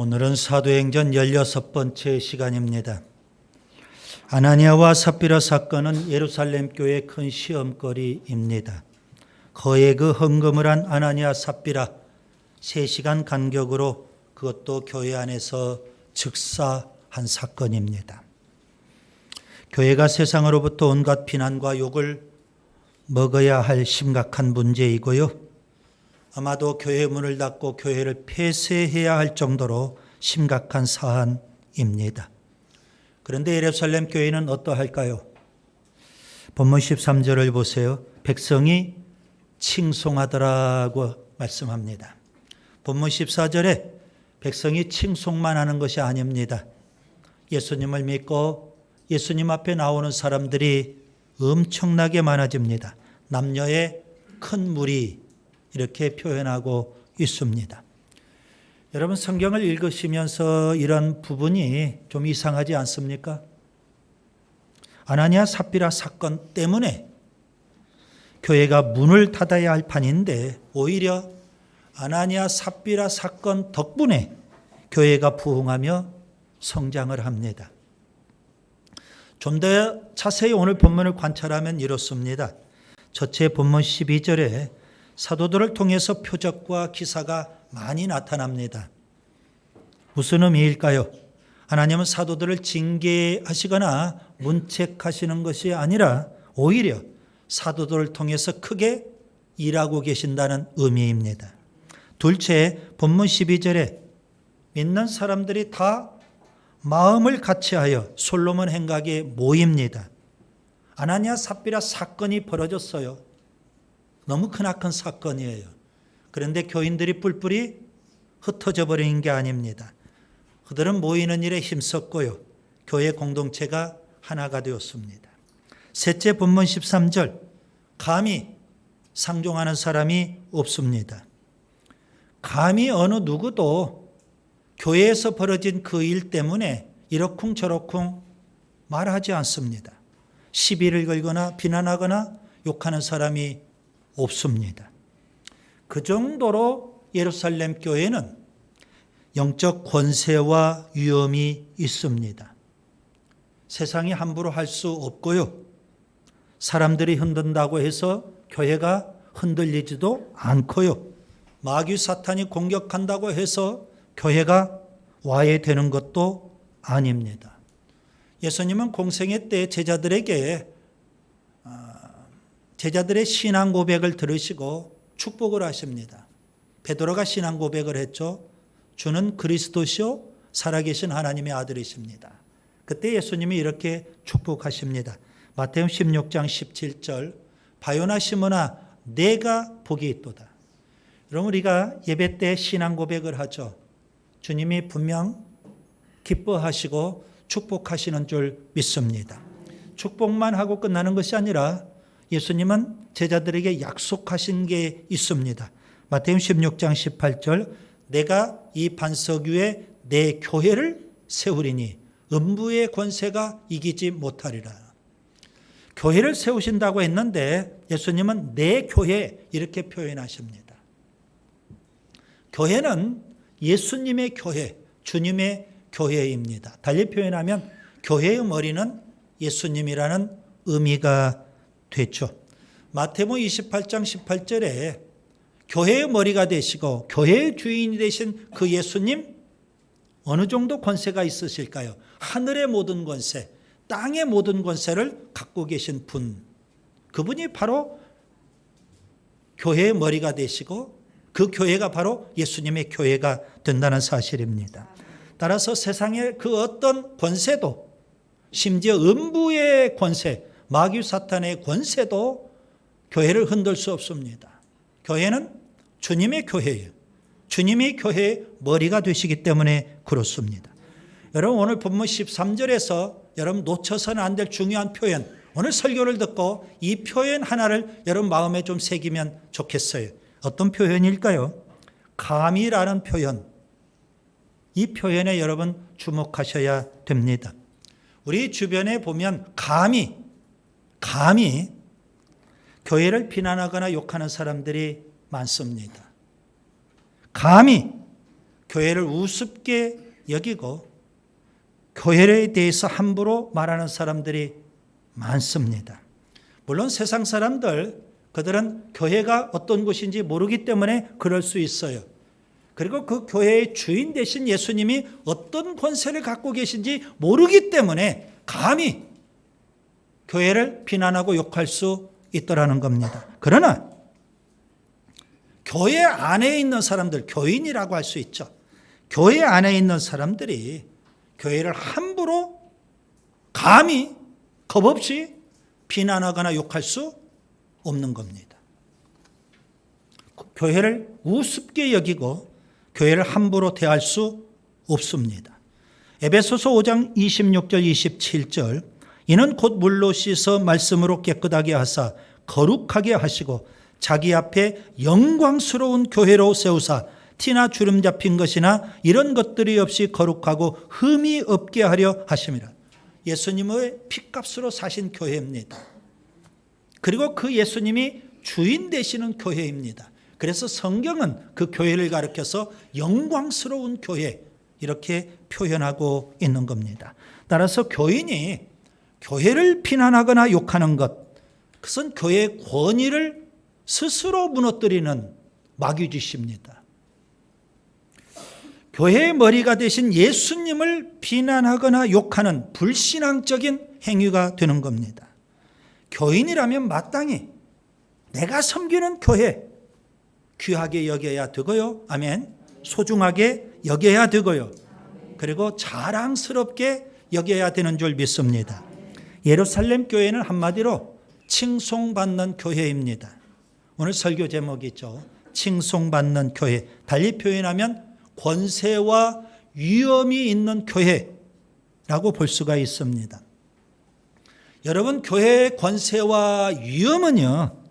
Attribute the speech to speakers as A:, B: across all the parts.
A: 오늘은 사도행전 16번째 시간입니다. 아나니아와 삽비라 사건은 예루살렘 교회의 큰 시험거리입니다. 거액의 그 헌금을 한 아나니아 삽비라 3시간 간격으로 그것도 교회 안에서 즉사한 사건입니다. 교회가 세상으로부터 온갖 비난과 욕을 먹어야 할 심각한 문제이고요. 아마도 교회 문을 닫고 교회를 폐쇄해야 할 정도로 심각한 사안입니다. 그런데 예루살렘 교회는 어떠할까요? 본문 13절을 보세요. 백성이 칭송하더라고 말씀합니다. 본문 14절에 백성이 칭송만 하는 것이 아닙니다. 예수님을 믿고 예수님 앞에 나오는 사람들이 엄청나게 많아집니다. 남녀의 큰 무리 이렇게 표현하고 있습니다. 여러분 성경을 읽으시면서 이런 부분이 좀 이상하지 않습니까? 아나니아 삽비라 사건 때문에 교회가 문을 닫아야 할 판인데 오히려 아나니아 삽비라 사건 덕분에 교회가 부흥하며 성장을 합니다. 좀 더 자세히 오늘 본문을 관찰하면 이렇습니다. 첫째 본문 12절에 사도들을 통해서 표적과 기사가 많이 나타납니다. 무슨 의미일까요? 하나님은 사도들을 징계하시거나 문책하시는 것이 아니라 오히려 사도들을 통해서 크게 일하고 계신다는 의미입니다. 둘째, 본문 12절에 믿는 사람들이 다 마음을 같이하여 솔로몬 행각에 모입니다. 아나니아 삽비라 사건이 벌어졌어요. 너무 크나큰 사건이에요. 그런데 교인들이 뿔뿔이 흩어져 버리는 게 아닙니다. 그들은 모이는 일에 힘썼고요. 교회 공동체가 하나가 되었습니다. 셋째 본문 13절 감히 상종하는 사람이 없습니다. 감히 어느 누구도 교회에서 벌어진 그 일 때문에 이러쿵저러쿵 말하지 않습니다. 시비를 걸거나 비난하거나 욕하는 사람이 없습니다. 그 정도로 예루살렘 교회는 영적 권세와 위엄이 있습니다. 세상이 함부로 할 수 없고요. 사람들이 흔든다고 해서 교회가 흔들리지도 않고요. 마귀 사탄이 공격한다고 해서 교회가 와해되는 것도 아닙니다. 예수님은 공생애 때 제자들의 신앙 고백을 들으시고 축복을 하십니다. 베드로가 신앙 고백을 했죠. 주는 그리스도시요 살아계신 하나님의 아들이십니다. 그때 예수님이 이렇게 축복하십니다. 마태복음 16장 17절 바요나 시몬아 내가 복이 있도다. 그럼 우리가 예배 때 신앙 고백을 하죠. 주님이 분명 기뻐하시고 축복하시는 줄 믿습니다. 축복만 하고 끝나는 것이 아니라 예수님은 제자들에게 약속하신 게 있습니다. 마태복음 16장 18절 내가 이 반석 위에 내 교회를 세우리니 음부의 권세가 이기지 못하리라. 교회를 세우신다고 했는데 예수님은 내 교회 이렇게 표현하십니다. 교회는 예수님의 교회, 주님의 교회입니다. 달리 표현하면 교회의 머리는 예수님이라는 의미가 됐죠. 마태복음 28장 18절에 교회의 머리가 되시고 교회의 주인이 되신 그 예수님 어느 정도 권세가 있으실까요? 하늘의 모든 권세, 땅의 모든 권세를 갖고 계신 분. 그분이 바로 교회의 머리가 되시고 그 교회가 바로 예수님의 교회가 된다는 사실입니다. 따라서 세상의 그 어떤 권세도 심지어 음부의 권세, 마귀 사탄의 권세도 교회를 흔들 수 없습니다. 교회는 주님의 교회예요. 주님이 교회의 머리가 되시기 때문에 그렇습니다. 여러분 오늘 본문 13절에서 여러분 놓쳐서는 안 될 중요한 표현, 오늘 설교를 듣고 이 표현 하나를 여러분 마음에 좀 새기면 좋겠어요. 어떤 표현일까요? 감히라는 표현. 이 표현에 여러분 주목하셔야 됩니다. 우리 주변에 보면 감히 교회를 비난하거나 욕하는 사람들이 많습니다. 감히 교회를 우습게 여기고 교회에 대해서 함부로 말하는 사람들이 많습니다. 물론 세상 사람들, 그들은 교회가 어떤 곳인지 모르기 때문에 그럴 수 있어요. 그리고 그 교회의 주인 되신 예수님이 어떤 권세를 갖고 계신지 모르기 때문에 감히 교회를 비난하고 욕할 수 있더라는 겁니다. 그러나 교회 안에 있는 사람들, 교인이라고 할 수 있죠. 교회 안에 있는 사람들이 교회를 함부로 감히 겁없이 비난하거나 욕할 수 없는 겁니다. 교회를 우습게 여기고 교회를 함부로 대할 수 없습니다. 에베소서 5장 26절 27절 이는 곧 물로 씻어 말씀으로 깨끗하게 하사 거룩하게 하시고 자기 앞에 영광스러운 교회로 세우사 티나 주름 잡힌 것이나 이런 것들이 없이 거룩하고 흠이 없게 하려 하심이라. 예수님의 피값으로 사신 교회입니다. 그리고 그 예수님이 주인 되시는 교회입니다. 그래서 성경은 그 교회를 가리켜서 영광스러운 교회 이렇게 표현하고 있는 겁니다. 따라서 교인이 교회를 비난하거나 욕하는 것, 그것은 교회의 권위를 스스로 무너뜨리는 마귀짓입니다. 교회의 머리가 되신 예수님을 비난하거나 욕하는 불신앙적인 행위가 되는 겁니다. 교인이라면 마땅히 내가 섬기는 교회 귀하게 여겨야 되고요. 아멘. 소중하게 여겨야 되고요. 그리고 자랑스럽게 여겨야 되는 줄 믿습니다. 예루살렘 교회는 한마디로 칭송받는 교회입니다. 오늘 설교 제목이 있죠. 칭송받는 교회. 달리 표현하면 권세와 위엄이 있는 교회라고 볼 수가 있습니다. 여러분, 교회의 권세와 위엄은요,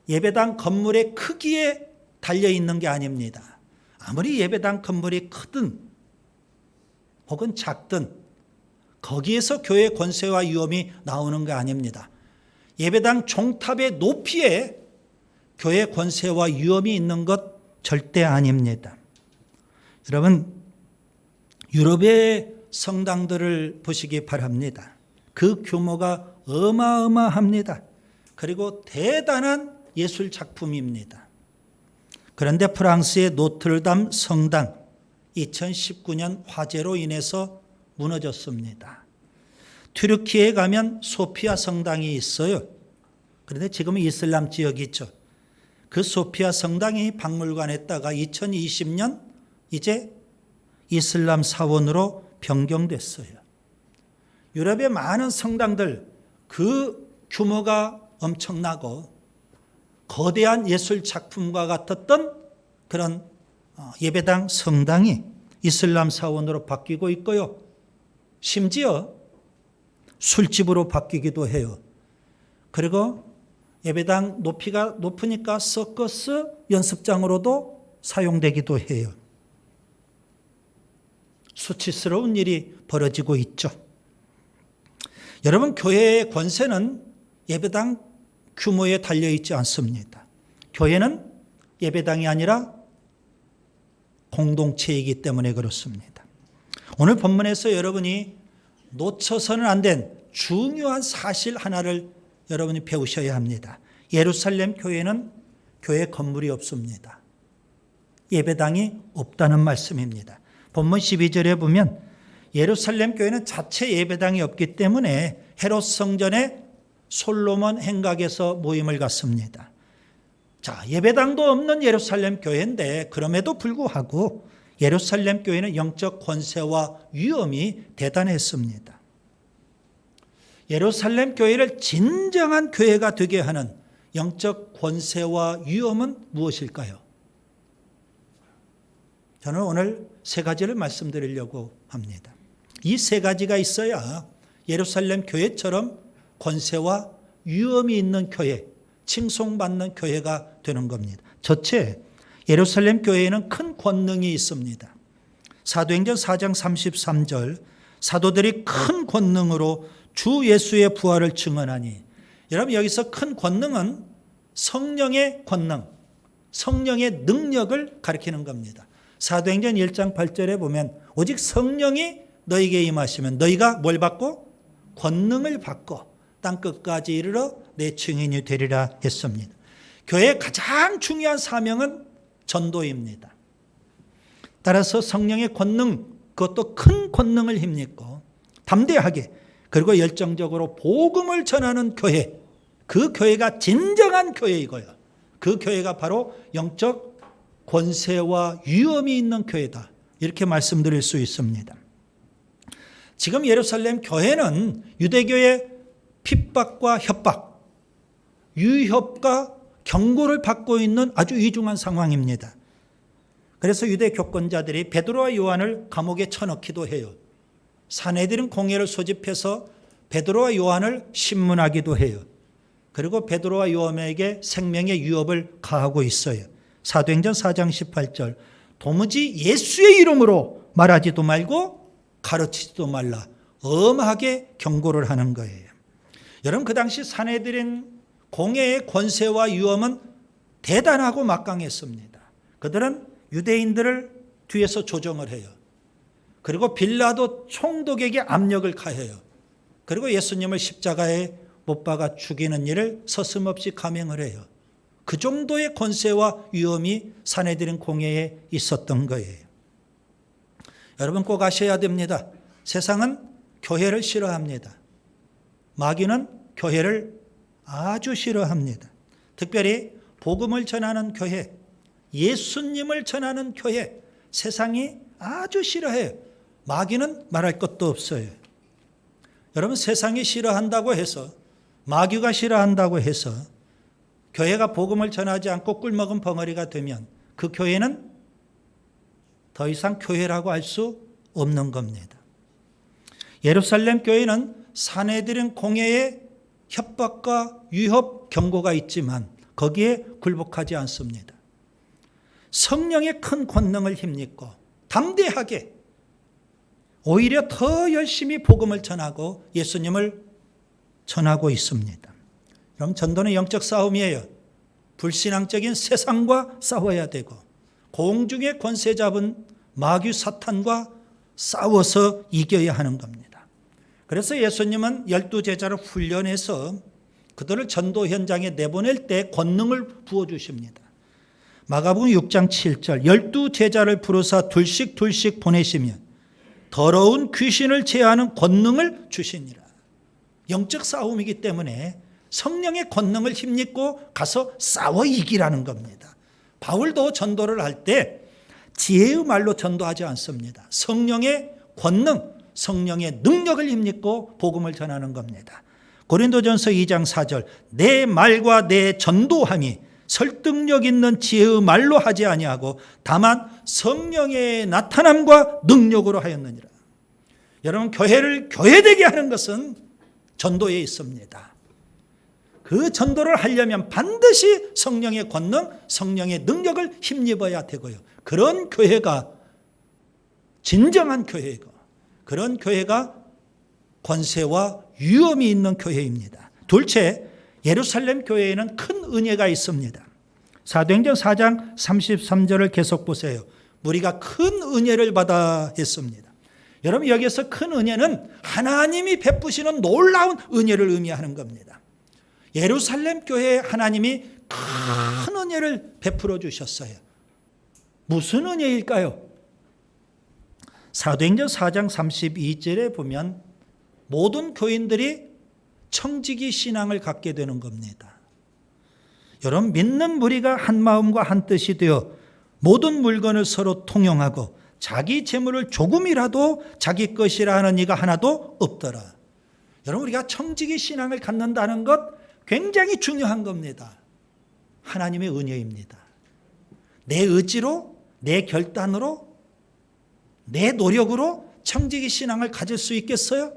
A: 예배당 건물의 크기에 달려있는 게 아닙니다. 아무리 예배당 건물이 크든 혹은 작든 거기에서 교회의 권세와 위엄이 나오는 게 아닙니다. 예배당 종탑의 높이에 교회의 권세와 위엄이 있는 것 절대 아닙니다. 여러분, 유럽의 성당들을 보시기 바랍니다. 그 규모가 어마어마합니다. 그리고 대단한 예술 작품입니다. 그런데 프랑스의 노트르담 성당 2019년 화재로 인해서 무너졌습니다. 튀르키예에 가면 소피아 성당이 있어요. 그런데 지금은 이슬람 지역이 있죠. 그 소피아 성당이 박물관에다가 2020년 이제 이슬람 사원으로 변경됐어요. 유럽의 많은 성당들 그 규모가 엄청나고 거대한 예술 작품과 같았던 그런 예배당 성당이 이슬람 사원으로 바뀌고 있고요. 심지어 술집으로 바뀌기도 해요. 그리고 예배당 높이가 높으니까 서커스 연습장으로도 사용되기도 해요. 수치스러운 일이 벌어지고 있죠. 여러분, 교회의 권세는 예배당 규모에 달려있지 않습니다. 교회는 예배당이 아니라 공동체이기 때문에 그렇습니다. 오늘 본문에서 여러분이 놓쳐서는 안 된 중요한 사실 하나를 여러분이 배우셔야 합니다. 예루살렘 교회는 교회 건물이 없습니다. 예배당이 없다는 말씀입니다. 본문 12절에 보면 예루살렘 교회는 자체 예배당이 없기 때문에 헤롯 성전에 솔로몬 행각에서 모임을 갖습니다. 자, 예배당도 없는 예루살렘 교회인데 그럼에도 불구하고 예루살렘 교회는 영적 권세와 위엄이 대단했습니다. 예루살렘 교회를 진정한 교회가 되게 하는 영적 권세와 위엄은 무엇일까요? 저는 오늘 세 가지를 말씀드리려고 합니다. 이 세 가지가 있어야 예루살렘 교회처럼 권세와 위엄이 있는 교회, 칭송받는 교회가 되는 겁니다. 첫째, 예루살렘 교회에는 큰 권능이 있습니다. 사도행전 4장 33절, 사도들이 큰 권능으로 주 예수의 부활을 증언하니. 여러분, 여기서 큰 권능은 성령의 권능, 성령의 능력을 가리키는 겁니다. 사도행전 1장 8절에 보면 오직 성령이 너희에게 임하시면 너희가 뭘 받고? 권능을 받고 땅끝까지 이르러 내 증인이 되리라 했습니다. 교회의 가장 중요한 사명은 전도입니다. 따라서 성령의 권능, 그것도 큰 권능을 힘입고 담대하게 그리고 열정적으로 복음을 전하는 교회, 그 교회가 진정한 교회이고요. 그 교회가 바로 영적 권세와 위엄이 있는 교회다. 이렇게 말씀드릴 수 있습니다. 지금 예루살렘 교회는 유대교의 핍박과 협박, 유협과 경고를 받고 있는 아주 위중한 상황입니다. 그래서 유대 교권자들이 베드로와 요한을 감옥에 쳐넣기도 해요. 산헤드린 공회를 소집해서 베드로와 요한을 신문하기도 해요. 그리고 베드로와 요한에게 생명의 위협을 가하고 있어요. 사도행전 4장 18절 도무지 예수의 이름으로 말하지도 말고 가르치지도 말라 엄하게 경고를 하는 거예요. 여러분 그 당시 산헤드린 공회의 권세와 위엄은 대단하고 막강했습니다. 그들은 유대인들을 뒤에서 조정을 해요. 그리고 빌라도 총독에게 압력을 가해요. 그리고 예수님을 십자가에 못 박아 죽이는 일을 서슴없이 감행을 해요. 그 정도의 권세와 위엄이 산헤드린 공회에 있었던 거예요. 여러분 꼭 아셔야 됩니다. 세상은 교회를 싫어합니다. 마귀는 교회를 아주 싫어합니다. 특별히 복음을 전하는 교회, 예수님을 전하는 교회, 세상이 아주 싫어해요. 마귀는 말할 것도 없어요. 여러분 세상이 싫어한다고 해서, 마귀가 싫어한다고 해서 교회가 복음을 전하지 않고 꿀먹은 벙어리가 되면 그 교회는 더 이상 교회라고 할 수 없는 겁니다. 예루살렘 교회는 산헤드린 공회의 협박과 위협 경고가 있지만 거기에 굴복하지 않습니다. 성령의 큰 권능을 힘입고 담대하게 오히려 더 열심히 복음을 전하고 예수님을 전하고 있습니다. 그럼 전도는 영적 싸움이에요. 불신앙적인 세상과 싸워야 되고 공중의 권세 잡은 마귀 사탄과 싸워서 이겨야 하는 겁니다. 그래서 예수님은 12제자를 훈련해서 그들을 전도 현장에 내보낼 때 권능을 부어주십니다. 마가복음 6장 7절 12제자를 부르사 둘씩 보내시며 더러운 귀신을 제하는 권능을 주시니라. 영적 싸움이기 때문에 성령의 권능을 힘입고 가서 싸워 이기라는 겁니다. 바울도 전도를 할 때 지혜의 말로 전도하지 않습니다. 성령의 권능, 성령의 능력을 힘입고 복음을 전하는 겁니다. 고린도전서 2장 4절 내 말과 내 전도함이 설득력 있는 지혜의 말로 하지 아니하고 다만 성령의 나타남과 능력으로 하였느니라. 여러분 교회를 교회되게 하는 것은 전도에 있습니다. 그 전도를 하려면 반드시 성령의 권능, 성령의 능력을 힘입어야 되고요. 그런 교회가 진정한 교회이고 그런 교회가 권세와 위엄이 있는 교회입니다. 둘째, 예루살렘 교회에는 큰 은혜가 있습니다. 사도행전 4장 33절을 계속 보세요. 무리가 큰 은혜를 받아 했습니다. 여러분 여기서 큰 은혜는 하나님이 베푸시는 놀라운 은혜를 의미하는 겁니다. 예루살렘 교회에 하나님이 큰 은혜를 베풀어 주셨어요. 무슨 은혜일까요? 사도행전 4장 32절에 보면 모든 교인들이 청지기 신앙을 갖게 되는 겁니다. 여러분 믿는 무리가 한 마음과 한 뜻이 되어 모든 물건을 서로 통용하고 자기 재물을 조금이라도 자기 것이라 하는 이가 하나도 없더라. 여러분 우리가 청지기 신앙을 갖는다는 것 굉장히 중요한 겁니다. 하나님의 은혜입니다. 내 의지로, 내 결단으로, 내 노력으로 청지기 신앙을 가질 수 있겠어요?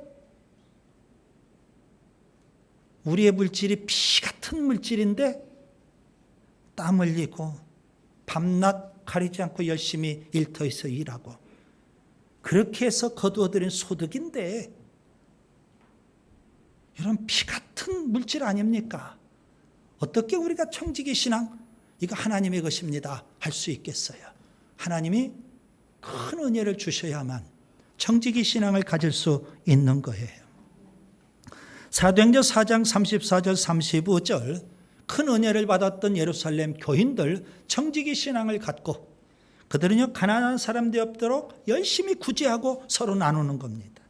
A: 우리의 물질이 피 같은 물질인데 땀 흘리고 밤낮 가리지 않고 열심히 일터에서 일하고 그렇게 해서 거두어들인 소득인데 여러분 피 같은 물질 아닙니까? 어떻게 우리가 청지기 신앙 이거 하나님의 것입니다 할 수 있겠어요? 하나님이 큰 은혜를 주셔야만 청지기 신앙을 가질 수 있는 거예요. 사도행전 4장 34절 35절 큰 은혜를 받았던 예루살렘 교인들 청지기 신앙을 갖고 그들은요 가난한 사람들이 없도록 열심히 구제하고 서로 나누는 겁니다.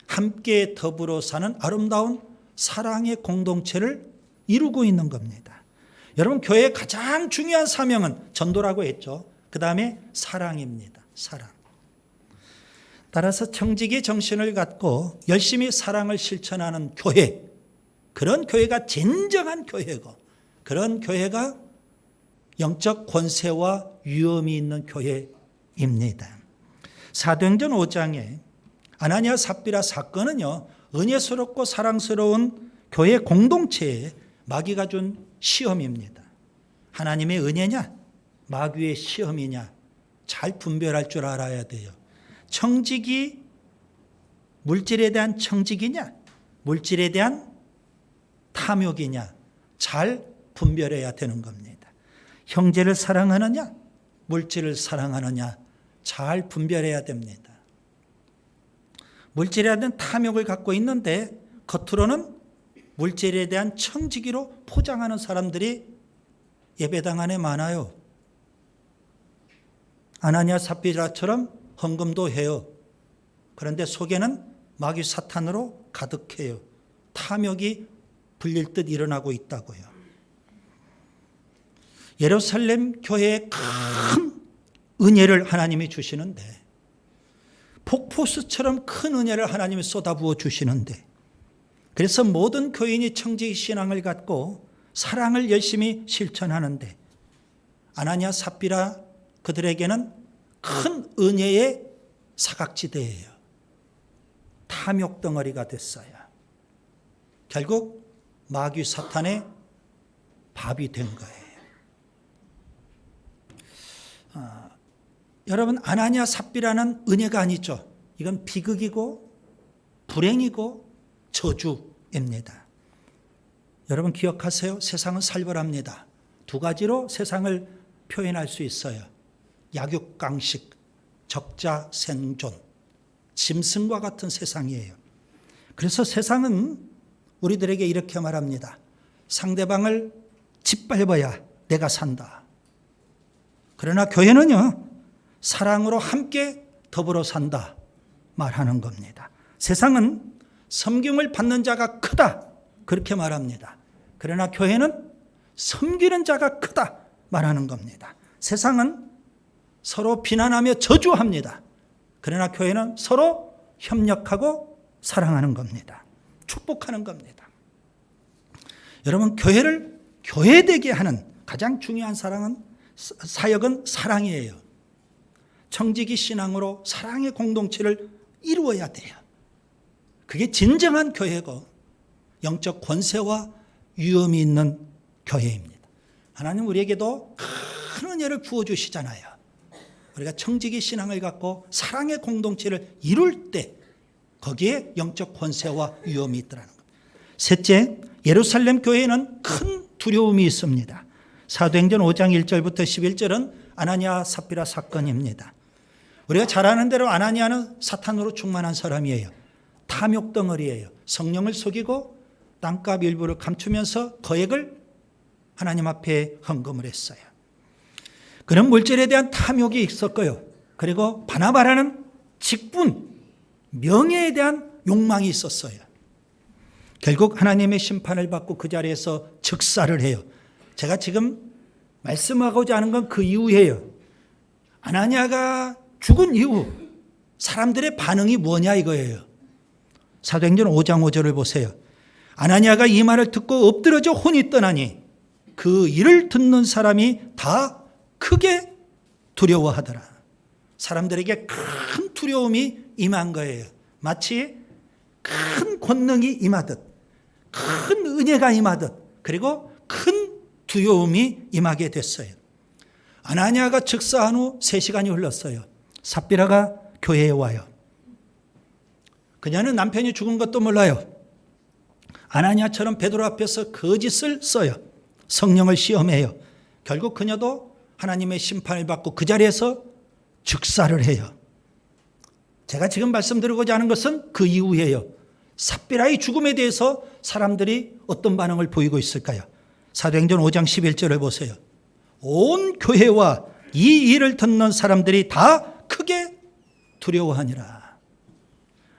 A: 함께 더불어 사는 아름다운 사랑의 공동체를 이루고 있는 겁니다. 여러분 교회의 가장 중요한 사명은 전도라고 했죠. 그 다음에 사랑입니다. 사랑. 따라서 청지기 정신을 갖고 열심히 사랑을 실천하는 교회, 그런 교회가 진정한 교회고 그런 교회가 영적 권세와 위엄이 있는 교회입니다. 사도행전 5장에 아나니아 삽비라 사건은요 은혜스럽고 사랑스러운 교회 공동체에 마귀가 준 시험입니다. 하나님의 은혜냐 마귀의 시험이냐 잘 분별할 줄 알아야 돼요. 청지기 물질에 대한 청지기냐 물질에 대한 탐욕이냐 잘 분별해야 되는 겁니다. 형제를 사랑하느냐 물질을 사랑하느냐 잘 분별해야 됩니다. 물질에 대한 탐욕을 갖고 있는데 겉으로는 물질에 대한 청지기로 포장하는 사람들이 예배당 안에 많아요. 아나니아 삽비라처럼 헌금도 해요. 그런데 속에는 마귀 사탄으로 가득해요. 탐욕이 불릴 듯 일어나고 있다고요. 예루살렘 교회에 큰 은혜를 하나님이 주시는데 폭포수처럼 큰 은혜를 하나님이 쏟아부어 주시는데 그래서 모든 교인이 청지기 신앙을 갖고 사랑을 열심히 실천하는데 아나니아 삽비라 그들에게는 큰 은혜의 사각지대예요. 탐욕 덩어리가 됐어요. 결국 마귀 사탄의 밥이 된 거예요. 여러분 아나니아 삽비라는 은혜가 아니죠. 이건 비극이고 불행이고 저주입니다. 여러분 기억하세요. 세상은 살벌합니다. 두 가지로 세상을 표현할 수 있어요. 약육강식, 적자생존, 짐승과 같은 세상이에요. 그래서 세상은 우리들에게 이렇게 말합니다. 상대방을 짓밟아야 내가 산다. 그러나 교회는요. 사랑으로 함께 더불어 산다 말하는 겁니다. 세상은 섬김을 받는 자가 크다 그렇게 말합니다. 그러나 교회는 섬기는 자가 크다 말하는 겁니다. 세상은 서로 비난하며 저주합니다. 그러나 교회는 서로 협력하고 사랑하는 겁니다. 축복하는 겁니다. 여러분 교회를 교회되게 하는 가장 중요한 사역은 사랑이에요. 청지기 신앙으로 사랑의 공동체를 이루어야 돼요. 그게 진정한 교회고 영적 권세와 위엄이 있는 교회입니다. 하나님 우리에게도 큰 은혜를 부어주시잖아요. 우리가 청지기 신앙을 갖고 사랑의 공동체를 이룰 때 거기에 영적 권세와 위엄이 있더라는 겁니다. 셋째, 예루살렘 교회에는 큰 두려움이 있습니다. 사도행전 5장 1절부터 11절은 아나니아 삽비라 사건입니다. 우리가 잘 아는 대로 아나니아는 사탄으로 충만한 사람이에요. 탐욕 덩어리예요. 성령을 속이고 땅값 일부를 감추면서 거액을 하나님 앞에 헌금을 했어요. 그런 물질에 대한 탐욕이 있었고요. 그리고 바나바라는 직분, 명예에 대한 욕망이 있었어요. 결국 하나님의 심판을 받고 그 자리에서 즉사를 해요. 제가 지금 말씀하고자 하는 건 그 이유예요. 아나니아가 죽은 이후 사람들의 반응이 뭐냐 이거예요. 사도행전 5장 5절을 보세요. 아나니아가 이 말을 듣고 엎드러져 혼이 떠나니 그 일을 듣는 사람이 다 크게 두려워하더라. 사람들에게 큰 두려움이 임한 거예요. 마치 큰 권능이 임하듯 큰 은혜가 임하듯 그리고 큰 두려움이 임하게 됐어요. 아나니아가 즉사한 후 3시간이 흘렀어요. 삽비라가 교회에 와요. 그녀는 남편이 죽은 것도 몰라요. 아나니아처럼 베드로 앞에서 거짓을 써요. 성령을 시험해요. 결국 그녀도 하나님의 심판을 받고 그 자리에서 즉사를 해요. 제가 지금 말씀드리고자 하는 것은 그 이후에요. 삽비라의 죽음에 대해서 사람들이 어떤 반응을 보이고 있을까요? 사도행전 5장 11절을 보세요. 온 교회와 이 일을 듣는 사람들이 다 크게 두려워하니라.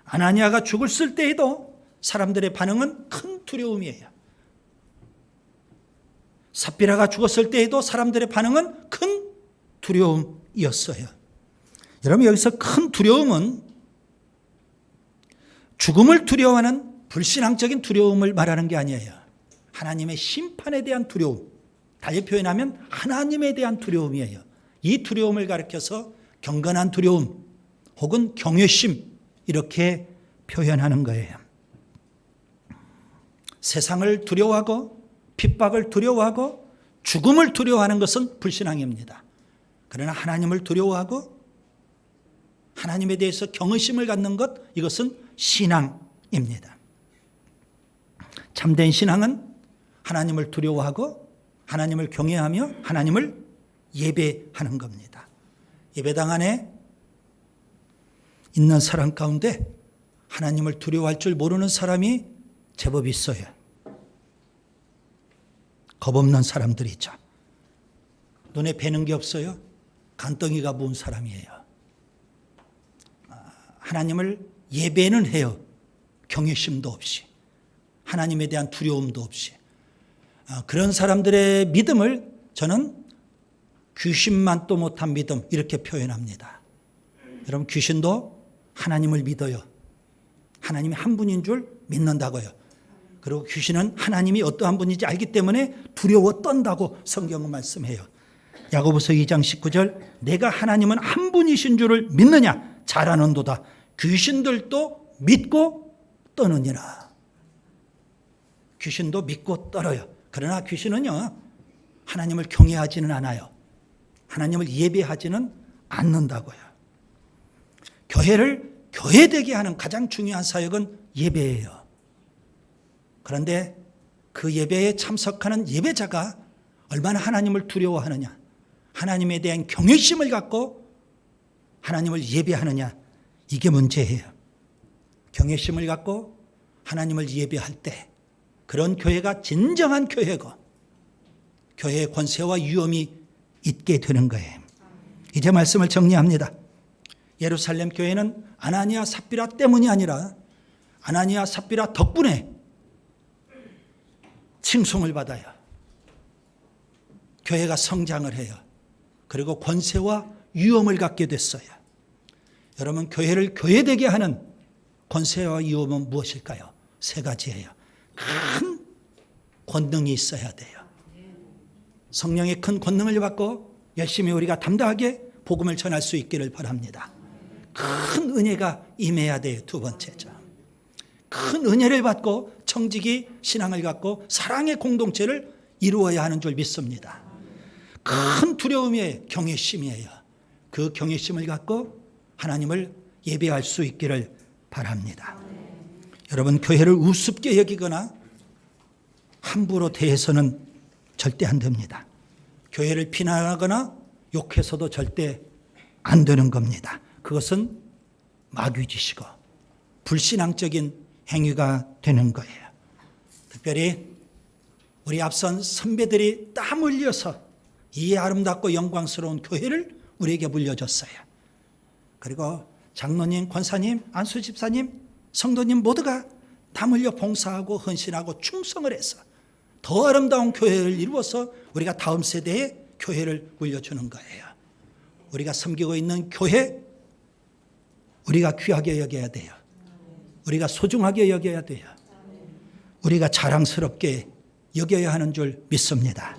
A: 아나니아가 죽었을 때에도 사람들의 반응은 큰 두려움이에요. 삽비라가 죽었을 때에도 사람들의 반응은 큰 두려움이었어요. 여러분, 여기서 큰 두려움은 죽음을 두려워하는 불신앙적인 두려움을 말하는 게 아니에요. 하나님의 심판에 대한 두려움, 달리 표현하면 하나님에 대한 두려움이에요. 이 두려움을 가리켜서 경건한 두려움 혹은 경외심, 이렇게 표현하는 거예요. 세상을 두려워하고 핍박을 두려워하고 죽음을 두려워하는 것은 불신앙입니다. 그러나 하나님을 두려워하고 하나님에 대해서 경외심을 갖는 것, 이것은 신앙입니다. 참된 신앙은 하나님을 두려워하고 하나님을 경외하며 하나님을 예배하는 겁니다. 예배당 안에 있는 사람 가운데 하나님을 두려워할 줄 모르는 사람이 제법 있어요. 겁없는 사람들이죠. 눈에 뵈는 게 없어요. 간덩이가 부은 사람이에요. 하나님을 예배는 해요. 경외심도 없이, 하나님에 대한 두려움도 없이. 그런 사람들의 믿음을 저는 귀신만도 못한 믿음, 이렇게 표현합니다. 여러분, 귀신도 하나님을 믿어요. 하나님이 한 분인 줄 믿는다고요. 그리고 귀신은 하나님이 어떠한 분인지 알기 때문에 두려워 떤다고 성경은 말씀해요. 야고보서 2장 19절, 내가 하나님은 한 분이신 줄을 믿느냐? 잘 아는도다. 귀신들도 믿고 떠느니라. 귀신도 믿고 떨어요. 그러나 귀신은요, 하나님을 경외하지는 않아요. 하나님을 예배하지는 않는다고요. 교회를 교회되게 하는 가장 중요한 사역은 예배예요. 그런데 그 예배에 참석하는 예배자가 얼마나 하나님을 두려워하느냐, 하나님에 대한 경외심을 갖고 하나님을 예배하느냐, 이게 문제예요. 경외심을 갖고 하나님을 예배할 때 그런 교회가 진정한 교회고 교회의 권세와 위엄이 있게 되는 거예요. 이제 말씀을 정리합니다. 예루살렘 교회는 아나니아 삽비라 때문이 아니라 아나니아 삽비라 덕분에 칭송을 받아요. 교회가 성장을 해요. 그리고 권세와 위엄을 갖게 됐어요. 여러분, 교회를 교회되게 하는 권세와 위엄은 무엇일까요? 세 가지예요. 큰 권능이 있어야 돼요. 성령의 큰 권능을 받고 열심히 우리가 담대하게 복음을 전할 수 있기를 바랍니다. 큰 은혜가 임해야 돼요. 두 번째죠. 큰 은혜를 받고 청지기 신앙을 갖고 사랑의 공동체를 이루어야 하는 줄 믿습니다. 큰 두려움의 경외심이에요. 그 경외심을 갖고 하나님을 예배할 수 있기를 바랍니다. 여러분, 교회를 우습게 여기거나 함부로 대해서는 절대 안 됩니다. 교회를 비난하거나 욕해서도 절대 안 되는 겁니다. 그것은 마귀짓이고 불신앙적인 행위가 되는 거예요. 특별히 우리 앞선 선배들이 땀 흘려서 이 아름답고 영광스러운 교회를 우리에게 물려줬어요. 그리고 장로님, 권사님, 안수 집사님, 성도님 모두가 땀 흘려 봉사하고 헌신하고 충성을 해서 더 아름다운 교회를 이루어서 우리가 다음 세대에 교회를 물려주는 거예요. 우리가 섬기고 있는 교회, 우리가 귀하게 여겨야 돼요. 우리가 소중하게 여겨야 돼요. 우리가 자랑스럽게 여겨야 하는 줄 믿습니다.